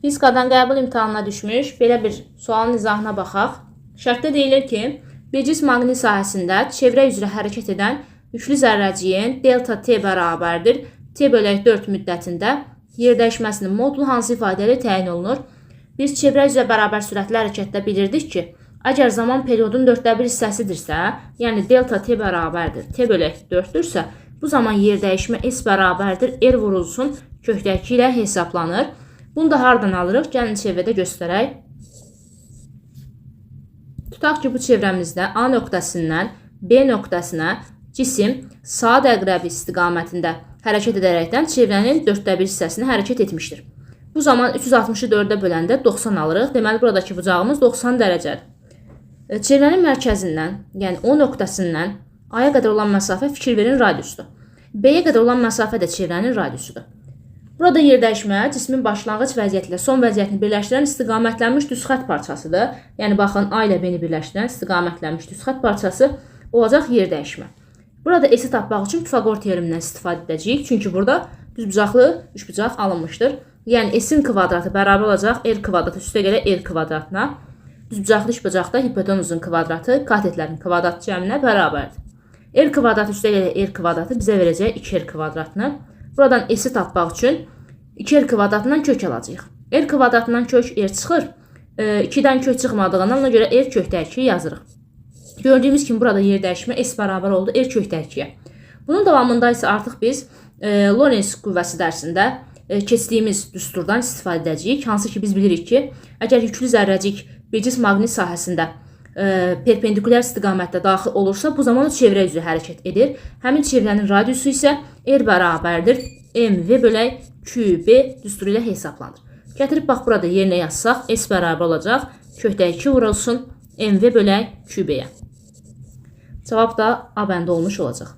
Fizikadan qəbul imtahanına düşmüş belə bir sualın izahına baxaq. Şərtdə deyilir ki, bir cism maqnit sahəsində çevrə üzrə hərəkət edən yüklü zərrəciyin delta t bərabərdir. T bölək 4 müddətində yer dəyişməsinin modulu hansı ifadə ilə təyin olunur? Biz çevrə üzrə bərabər sürətli hərəkətdə bilirdik ki, əgər zaman periodun 4/1 hissəsidirsə, yəni delta t bərabərdir, t bölək 4-dürsə, bu zaman yer dəyişmə s bərabərdir, r vurulsun kökdəki ilə hesablanır. Bunu da hardan alırıq? Gəlin çevrədə göstərək. Tutaq ki, bu çevrəmizdə A nöqtəsindən B nöqtəsinə cisim saat əqrəbi istiqamətində hərəkət edərəkdən çevrənin 4/1 hissəsini hərəkət etmişdir. Bu zaman 360-ı 4-ə böləndə 90 alırıq. Deməli, buradakı bucağımız 90 dərəcədir. Çevrənin mərkəzindən, yəni O nöqtəsindən A-ya qədər olan məsafə fikir verin radiusdur. B-yə qədər olan məsafə də çevrənin radiusudur. Burada yer dəyişmə cismin başlanğıc vəziyyəti ilə son vəziyyətini birləşdirən istiqamətlənmiş düz xətt parçasıdır. Yəni, baxın, A ilə B-ni birləşdirən istiqamətlənmiş düz xətt parçası olacaq yer dəyişmə. Burada S-i tapmaq üçün Pifaqor teoremindən istifadə edəcəyik. Çünki burada düzbucaqlı üçbucaq alınmışdır. Yəni, S-in kvadratı bərabər olacaq R kvadratı üstə gələ R kvadratına. Düzbucaqlı üçbucaqda hipotenuzun kvadratı katetlərin kvadrat cəminə bərabərdir. R kvadratı üstə gələ R kvadratı bizə verəcək 2R kvadratını. Buradan S-i tapmaq üçün 2R kvadratından kök alacağıq. R kvadratından kök R çıxır. 2-dən kök çıxmadığından ona görə R kökdə 2 yazırıq. Gördüyümüz kimi burada yer dəyişmə S bərabər oldu R kökdə 2-yə. Bunun davamında isə artıq biz Lorentz qüvvəsi dərsində keçdiyimiz düsturdan istifadə edəcəyik. Hansı ki, biz bilirik ki, əgər yüklü zərrəcik bir cism maqnit sahəsində perpendikulyar istiqamətdə daxil olursa, bu zaman o çevrə üzrə hərəkət edir. Həmin çevrənin radiusu isə R bərabərdir mv bölək qb düsturu ilə hesablanır. Gətirib bax, burada yerinə yazsaq, S bərabər olacaq, kökdə 2 vurulsun mv bölək qb-yə. Cavab da A bəndə olmuş olacaq.